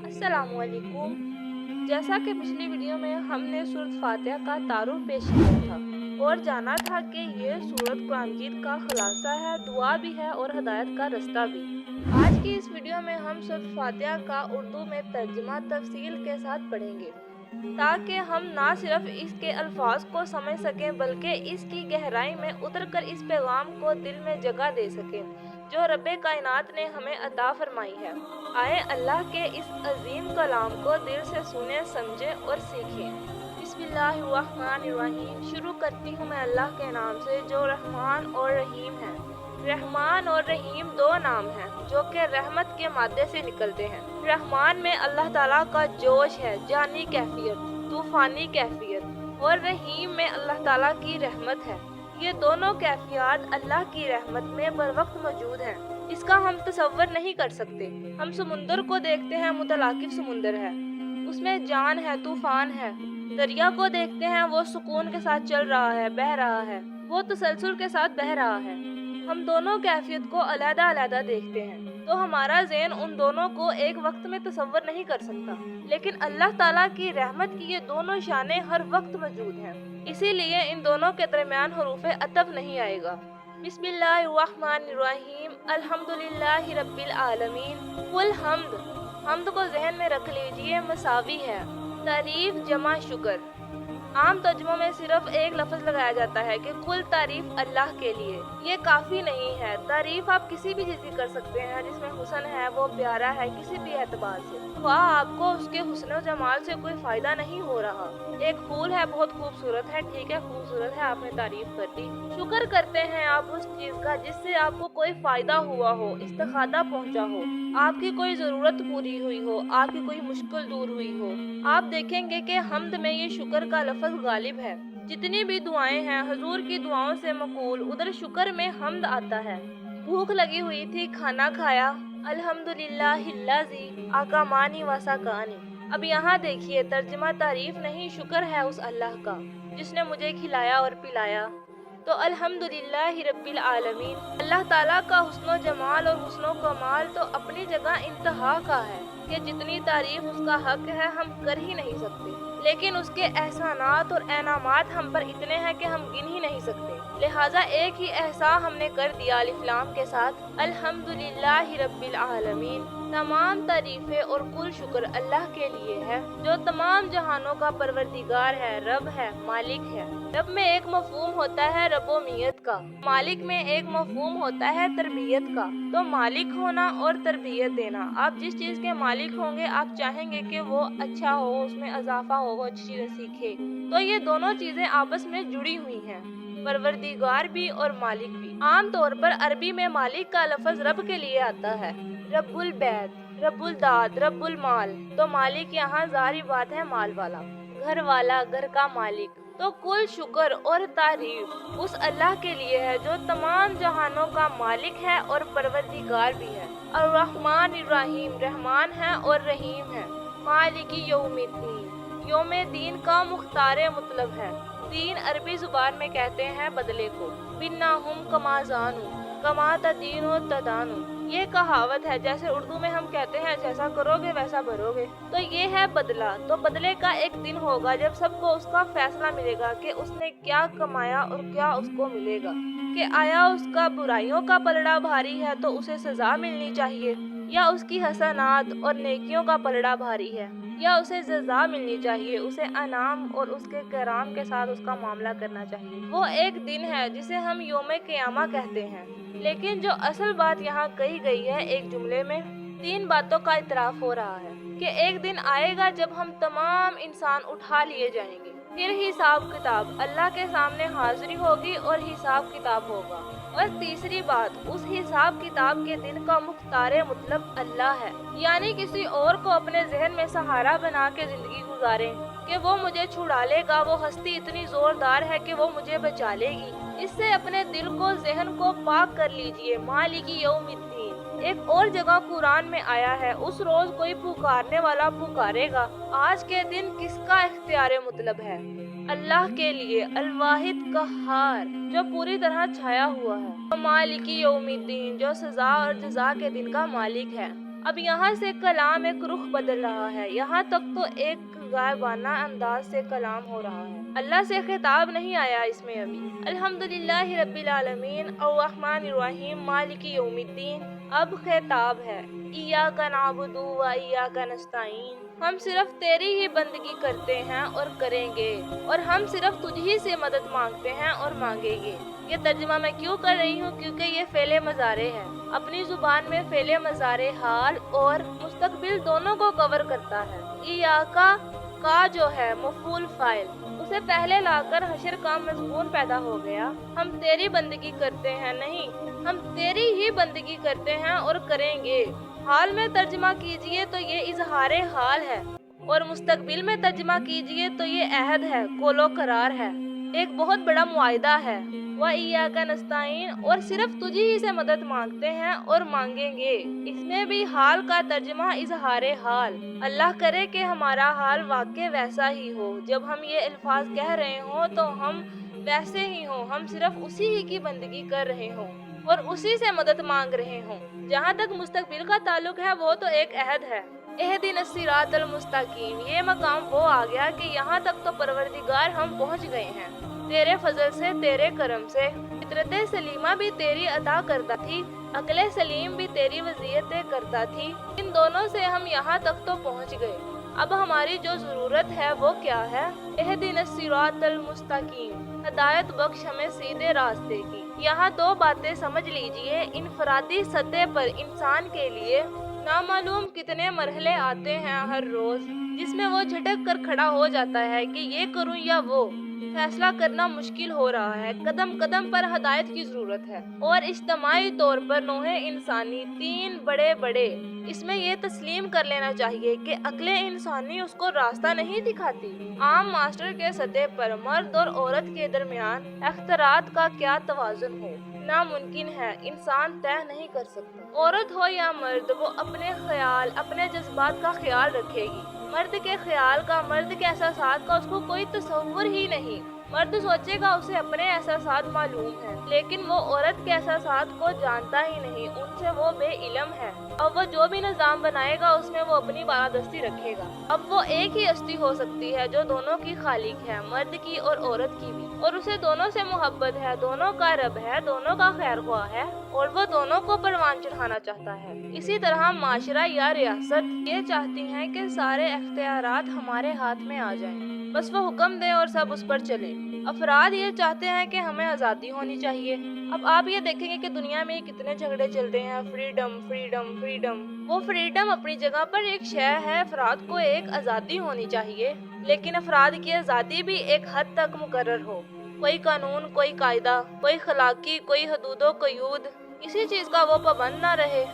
अस्सलाम वालेकुम। जैसा कि पिछली वीडियो में हमने सूरत फातिहा का तारुफ पेश किया था और जाना था कि ये सूरत कुरान मजीद का खुलासा है, दुआ भी है और हदायत का रास्ता भी। आज की इस वीडियो में हम सूरत फातिहा का उर्दू में तर्जुमा तफसील के साथ पढ़ेंगे ताकि हम ना सिर्फ इसके अल्फाज को समझ सकें बल्कि इसकी गहराई में उतरकर इस पैगाम को दिल में जगह दे सकें जो रब्बे कायनात ने हमें अता फरमाई है। आए अल्लाह के इस अजीम कलाम को दिल से सुने, समझें और सीखें। बिस्मिल्लाहिर्रहमानिर्रहीम। शुरू करती हूँ मैं अल्लाह के नाम से जो रहमान और रहीम है। रहमान और रहीम दो नाम हैं जो कि रहमत के मादे से निकलते हैं। रहमान में अल्लाह ताला का जोश है, जानी कैफियत, तूफानी कैफियत, और रहीम में अल्लाह ताला की रहमत है। ये दोनों कैफियत अल्लाह की रहमत में बर वक्त मौजूद हैं। इसका हम तसव्वुर नहीं कर सकते। हम समुंदर को देखते हैं, मुतलाकिफ समुंदर है, उसमें जान है, तूफान है। दरिया को देखते हैं, वो सुकून के साथ चल रहा है, बह रहा है, वो तसलसल के साथ बह रहा है। हम दोनों कैफियत को अलग-अलग देखते हैं तो हमारा ज़हन उन दोनों को एक वक्त में तसव्वुर नहीं कर सकता, लेकिन अल्लाह ताला की रहमत की ये दोनों शानें हर वक्त मौजूद हैं। इसीलिए इन दोनों के दरमियान हरूफ़े अतफ नहीं आएगा। बिस्मिल्लाहिर्रहमानिर्रहीम। अल्हम्दुलिल्लाहि रब्बिल आलमीन। कुल हम्द, हम्द को जहन में रख लीजिए, मसावी है तारीफ जमा शुक्र। आम तर्जुमों में सिर्फ एक लफ्ज़ लगाया जाता है कि कुल तारीफ अल्लाह के लिए। ये काफ़ी नहीं है। तारीफ आप किसी भी चीज़ की कर सकते हैं जिसमें हुस्न है, वो प्यारा है किसी भी एतबार से। वाह, आपको उसके हुस्न और जमाल से कोई फ़ायदा नहीं हो रहा। एक फूल है, बहुत खूबसूरत है, ठीक है खूबसूरत है, आपने तारीफ कर दी। शुक्र करते हैं आप उस चीज़ का जिससे आपको कोई फ़ायदा हुआ हो, इस्तिफ़ादा पहुँचा हो, आपकी कोई ज़रूरत पूरी हुई हो, आपकी कोई मुश्किल दूर हुई हो। आप देखेंगे कि हम्द में ये शुक्र का लफ्ज़ गालिब है। जितनी भी दुआएं हैं हुजूर की दुआओं से मकबूल, उधर शुक्र में हम्द आता है। भूख लगी हुई थी, खाना खाया, अल्हम्दुलिल्लाहिल्लज़ी अकामानी वसकानी। अब यहाँ देखिए, तर्जुमा तारीफ नहीं, शुक्र है उस अल्लाह का जिसने मुझे खिलाया और पिलाया। तो अल्हम्दुलिल्लाहि रब्बिल आलमीन। अल्लाह ताला का हुस्न जमाल और हुस्न कमाल तो अपनी जगह इंतहा का है कि जितनी तारीफ उसका हक है हम कर ही नहीं सकते, लेकिन उसके एहसानात और एनामात हम पर इतने हैं कि हम गिन ही नहीं सकते। लिहाजा एक ही एहसान हमने कर दिया अलिफ लाम के साथ, अल्हम्दुलिल्लाहि रब्बिल आलमीन। तमाम तारीफें और कुल शुक्र अल्लाह के लिए है जो तमाम जहानों का परवरदिगार है, रब है, मालिक है। रब में एक मफहूम होता है रब्बोमियत का, मालिक में एक मफहूम होता है तरबियत का। तो मालिक होना और तरबियत देना, आप जिस चीज़ के मालिक होंगे आप चाहेंगे कि वो अच्छा हो, उसमें इजाफा हो, वो अच्छी चीज़ें सीखे। तो ये दोनों चीज़ें आपस में जुड़ी हुई हैं, परवरदिगार भी और मालिक भी। आम तौर पर अरबी में मालिक का लफ्ज़ रब के लिए आता है, रब्बुल बैत, रब्बुल दाद, रब्बुल माल। तो मालिक यहाँ ज़ाहिर बात है माल वाला, घर वाला, घर का मालिक। तो कुल शुक्र और तारीफ उस अल्लाह के लिए है जो तमाम जहानों का मालिक है और परवरदिगार भी है। अर्रहमान इर्रहीम, रहमान है और रहीम है। मालिकी यौमिद्दीन, यौम दीन का मुख्तार मतलब है। दीन अरबी जुबान में कहते हैं बदले को। बिन्नाहुम कमा जानू, कमा तदीनो तदानू। ये कहावत है, जैसे उर्दू में हम कहते हैं जैसा करोगे वैसा भरोगे। तो ये है बदला। तो बदले का एक दिन होगा जब सबको उसका फैसला मिलेगा कि उसने क्या कमाया और क्या उसको मिलेगा। कि आया उसका बुराइयों का पलड़ा भारी है तो उसे सजा मिलनी चाहिए, या उसकी हसनात और नेकियों का पलड़ा भारी है, या उसे सजा मिलनी चाहिए, उसे अनाम और उसके कराम के साथ उसका मामला करना चाहिए। वो एक दिन है जिसे हम यौम क़यामा कहते हैं। लेकिन जो असल बात यहाँ कही गई है एक जुमले में, तीन बातों का इतराफ हो रहा है कि एक दिन आएगा जब हम तमाम इंसान उठा लिए जाएंगे, फिर हिसाब किताब, अल्लाह के सामने हाजिरी होगी और हिसाब किताब होगा। और तीसरी बात, उस हिसाब किताब के दिन का मुख्तार मतलब अल्लाह है, यानी किसी और को अपने जहन में सहारा बना के जिंदगी गुजारें कि वो मुझे छुड़ा लेगा, वो हस्ती इतनी जोरदार है कि वो मुझे बचा लेगी। इससे अपने दिल को, जहन को पाक कर लीजिए। मालिकी यौमिद्दीन। एक और जगह कुरान में आया है, उस रोज कोई पुकारने वाला पुकारेगा। आज के दिन किसका इख्तियार मतलब है? अल्लाह के लिए, अल-वाहिद कहार, जो पूरी तरह छाया हुआ है। मालिकी यौमिद्दीन, जो सजा और जजा के दिन का मालिक है। اب یہاں سے کلام ایک رخ بدل رہا ہے، یہاں تک تو ایک غائبانہ انداز سے کلام ہو رہا ہے۔ اللہ سے خطاب نہیں آیا اس میں ابھی۔ الحمدللہ رب العالمین الرحمن الرحیم مالک یوم الدین، اب خطاب ہے۔ ایاک نعبد و ایاک نستعین، ہم صرف تیری ہی بندگی کرتے ہیں اور کریں گے، اور ہم صرف تجھ ہی سے مدد مانگتے ہیں اور مانگیں گے۔ یہ ترجمہ میں کیوں کر رہی ہوں؟ کیونکہ یہ فعل مضارع ہے۔ اپنی زبان میں فعل مضارع حال اور مستقبل دونوں کو کور کرتا ہے۔ ایاکا کا جو ہے مفعول فاعل، اسے پہلے لا کر حشر کا مضمون پیدا ہو گیا۔ ہم تیری بندگی کرتے ہیں نہیں، ہم تیری ہی بندگی کرتے ہیں اور کریں گے۔ حال میں ترجمہ کیجئے تو یہ اظہار حال ہے، اور مستقبل میں ترجمہ کیجئے تو یہ عہد ہے، قول و قرار ہے، ایک بہت بڑا معاہدہ ہے۔ وَإِيَّاكَ نَسْتَعِينُ، اور صرف تجھی ہی سے مدد مانگتے ہیں اور مانگیں گے۔ اس میں بھی حال کا ترجمہ اظہار حال۔ اللہ کرے کہ ہمارا حال واقع ویسا ہی ہو، جب ہم یہ الفاظ کہہ رہے ہوں تو ہم ویسے ہی ہوں، ہم صرف اسی ہی کی بندگی کر رہے ہوں اور اسی سے مدد مانگ رہے ہوں۔ جہاں تک مستقبل کا تعلق ہے وہ تو ایک عہد ہے۔ اہدنا الصراط المستقیم، یہ مقام وہ آ گیا کہ یہاں تک تو پروردگار ہم پہنچ گئے ہیں تیرے فضل سے، تیرے کرم سے۔ فطرت سلیمہ بھی تیری عطا کردہ تھی، عقل سلیم بھی تیری وصیت کردہ تھی، ان دونوں سے ہم یہاں تک تو پہنچ گئے۔ اب ہماری جو ضرورت ہے وہ کیا ہے؟ اہدنا الصراط المستقیم، ہدایت بخش ہمیں سیدھے راستے کی۔ یہاں دو باتیں سمجھ لیجئے۔ انفرادی سطح پر انسان کے لیے نامعلوم کتنے مرحلے آتے ہیں ہر روز، جس میں وہ جھٹک کر کھڑا ہو جاتا ہے کہ یہ کروں یا وہ۔ فیصلہ کرنا مشکل ہو رہا ہے، قدم قدم پر ہدایت کی ضرورت ہے، اور اجتماعی طور پر نوع انسانی تین بڑے اس میں یہ تسلیم کر لینا چاہیے کہ عقل انسانی اس کو راستہ نہیں دکھاتی۔ عام معاشرے کے سطح پر مرد اور عورت کے درمیان اختیارات کا کیا توازن ہو، ناممکن ہے، انسان طے نہیں کر سکتا۔ عورت ہو یا مرد، وہ اپنے خیال، اپنے جذبات کا خیال رکھے گی۔ مرد کے خیال کا، مرد کے احساسات کا اس کو کوئی تصور ہی نہیں۔ مرد سوچے گا اسے اپنے احساسات معلوم ہیں، لیکن وہ عورت کے احساسات کو جانتا ہی نہیں، ان سے وہ بے علم ہے۔ اب وہ جو بھی نظام بنائے گا اس میں وہ اپنی بالادستی رکھے گا۔ اب وہ ایک ہی ہستی ہو سکتی ہے جو دونوں کی خالق ہے، مرد کی اور عورت کی بھی، اور اسے دونوں سے محبت ہے، دونوں کا رب ہے، دونوں کا خیر خواہ ہے، اور وہ دونوں کو پروان چڑھانا چاہتا ہے۔ اسی طرح معاشرہ یا ریاست یہ چاہتی ہیں کہ سارے اختیارات ہمارے ہاتھ میں آ جائیں، بس وہ حکم دیں اور سب اس پر چلیں۔ افراد یہ چاہتے ہیں کہ ہمیں آزادی ہونی چاہیے۔ اب آپ یہ دیکھیں گے کہ دنیا میں کتنے جھگڑے چلتے ہیں، فریڈم فریڈم فریڈم۔ وہ فریڈم اپنی جگہ پر ایک شے ہے، افراد کو ایک آزادی ہونی چاہیے، لیکن افراد کی آزادی بھی ایک حد تک مقرر ہو، کوئی قانون، کوئی قاعدہ، کوئی اخلاقی، کوئی حدود و قیود، کسی چیز کا وہ پابند نہ رہے۔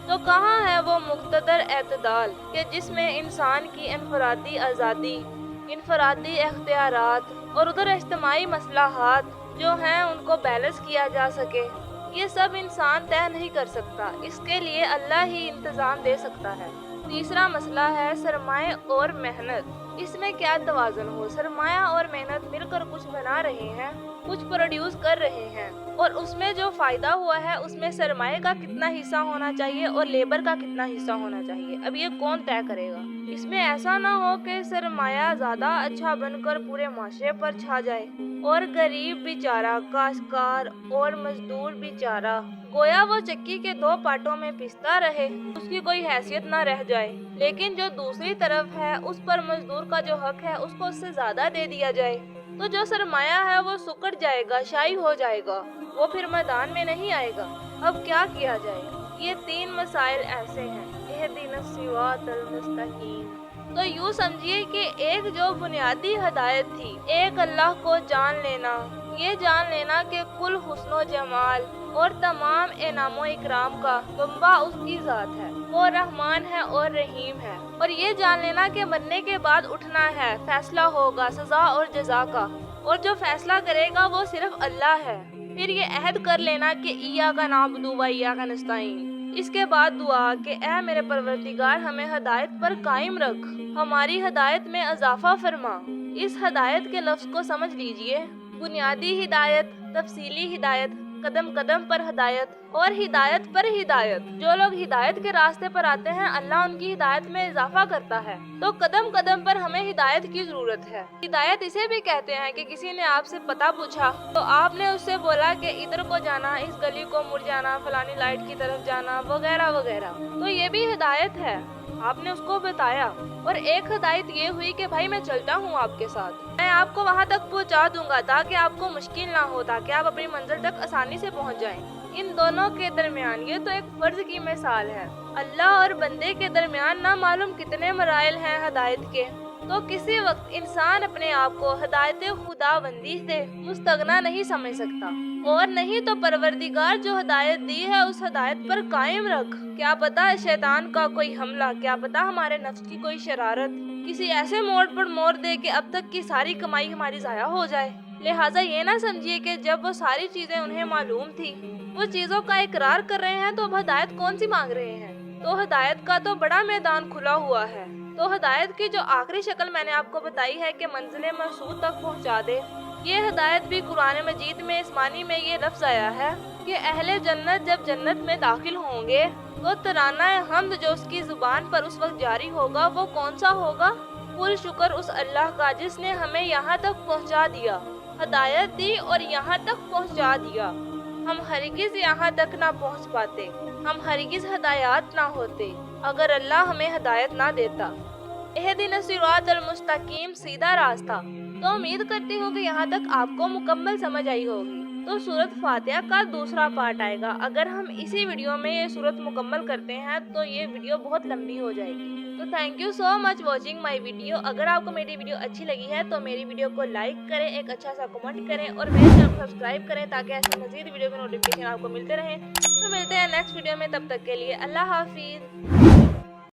تو کہاں ہے وہ مقتدر اعتدال کہ جس میں انسان کی انفرادی آزادی، انفرادی اختیارات اور ادھر اجتماعی مصلحات جو ہیں ان کو بیلنس کیا جا سکے؟ یہ سب انسان طے نہیں کر سکتا، اس کے لیے اللہ ہی انتظام دے سکتا ہے۔ تیسرا مسئلہ ہے سرمایہ اور محنت، اس میں کیا توازن ہو؟ سرمایہ اور محنت مل کر کچھ بنا رہے ہیں، کچھ پروڈیوس کر رہے ہیں، اور اس میں جو فائدہ ہوا ہے اس میں سرمایہ کا کتنا حصہ ہونا چاہیے اور لیبر کا کتنا حصہ ہونا چاہیے، اب یہ کون طے کرے گا؟ اس میں ایسا نہ ہو کہ سرمایہ زیادہ اچھا بن کر پورے معاشرے پر چھا جائے، اور غریب بیچارہ، کاشتکار اور مزدور بیچارہ گویا وہ چکی کے دو پارٹوں میں پستا رہے، اس کی کوئی حیثیت نہ رہ جائے، لیکن جو دوسری طرف ہے اس پر مزدور کا جو حق ہے اس کو اس سے زیادہ دے دیا جائے، تو جو سرمایہ ہے وہ سکڑ جائے گا، شائی ہو جائے گا، وہ پھر میدان میں نہیں آئے گا۔ اب کیا کیا جائے؟ یہ تین مسائل ایسے ہیں۔ اہدنا الصراط المستقیم، تو یوں سمجھیے کہ ایک جو بنیادی ہدایت تھی، ایک اللہ کو جان لینا، یہ جان لینا کہ کل حسن و جمال اور تمام انعام و اکرام کا منبع اس کی ذات ہے، وہ رحمان ہے اور رحیم ہے، اور یہ جان لینا کہ مرنے کے بعد اٹھنا ہے، فیصلہ ہوگا سزا اور جزا کا، اور جو فیصلہ کرے گا وہ صرف اللہ ہے۔ پھر یہ عہد کر لینا کہ ایاک نعبد و ایاک نستعین، اس کے بعد دعا کہ اے میرے پروردگار ہمیں ہدایت پر قائم رکھ، ہماری ہدایت میں اضافہ فرما۔ اس ہدایت کے لفظ کو سمجھ لیجئے، بنیادی ہدایت، تفصیلی ہدایت، कदम कदम पर हिदायत और हिदायत पर हिदायत। जो लोग हिदायत के रास्ते पर आते हैं अल्लाह उनकी हिदायत में इजाफा करता है। तो कदम कदम पर हमें हिदायत की जरूरत है। हिदायत इसे भी कहते हैं कि किसी ने आपसे पता पूछा तो आपने उससे बोला कि इधर को जाना, इस गली को मुड़ जाना, फलानी लाइट की तरफ जाना, वगैरह वगैरह। तो ये भी हिदायत है, आपने उसको बताया। और एक हिदायत ये हुई कि भाई मैं चलता हूँ आपके साथ, मैं आपको वहाँ तक पहुँचा दूंगा ताकि आपको मुश्किल ना हो, ताकि आप अपनी मंजिल तक आसानी से पहुँच जाएं। इन दोनों के दरमियान ये तो एक फर्ज की मिसाल है। अल्लाह और बंदे के दरमियान ना मालूम कितने मराइल हैं हिदायत के। तो किसी वक्त इंसान अपने आप को हिदायत खुदाबंदी से मुस्तगना नहीं समझ सकता, और नहीं तो परवरदिगार जो हिदायत दी है उस हिदायत पर कायम रख। क्या पता शैतान का कोई हमला, क्या पता हमारे नफ्स की कोई शरारत किसी ऐसे मोड़ पर मोड़ दे कि अब तक की सारी कमाई हमारी जाया हो जाए। लिहाजा ये ना समझिए कि जब वो सारी चीजें उन्हें मालूम थी, वो चीजों का इकरार कर रहे हैं, तो अब हिदायत कौन सी मांग रहे हैं। तो हिदायत का तो बड़ा मैदान खुला हुआ है। तो हिदायत की जो आखिरी शक्ल मैंने आपको बताई है कि मंजिल मकसूद तक पहुंचा दे, ये हिदायत भी कुरान मजीद में इस मानी में ये लफ्ज आया है कि अहले जन्नत जब जन्नत में दाखिल होंगे तो तराना हम्द जो उसकी जुबान पर उस वक्त जारी होगा वो कौन सा होगा। कुल शुक्र उस अल्लाह का जिसने हमें यहाँ तक पहुँचा दिया, हिदायत दी और यहाँ तक पहुँचा दिया। हम हरगिज़ यहाँ तक ना पहुँच पाते, हम हरगिज़ हिदायत ना होते अगर अल्लाह हमें हिदायत ना देता। इहदिना सिरातल मुस्तकीम, सीधा रास्ता। तो उम्मीद करती हूँ कि यहाँ तक आपको मुकम्मल समझ आई होगी। तो सूरत फातिहा का दूसरा पार्ट आएगा। अगर हम इसी वीडियो में ये सूरत मुकम्मल करते हैं तो ये वीडियो बहुत लंबी हो जाएगी। तो thank you so much watching my video. अगर आपको मेरी वीडियो अच्छी लगी है तो मेरी वीडियो को लाइक करें, एक अच्छा सा कमेंट करें और मेरे चैनल को सब्सक्राइब करें ताकि ऐसे मजीद वीडियो के नोटिफिकेशन आपको मिलते रहें। तो मिलते हैं नेक्स्ट वीडियो में, तब तक के लिए अल्लाह हाफिज।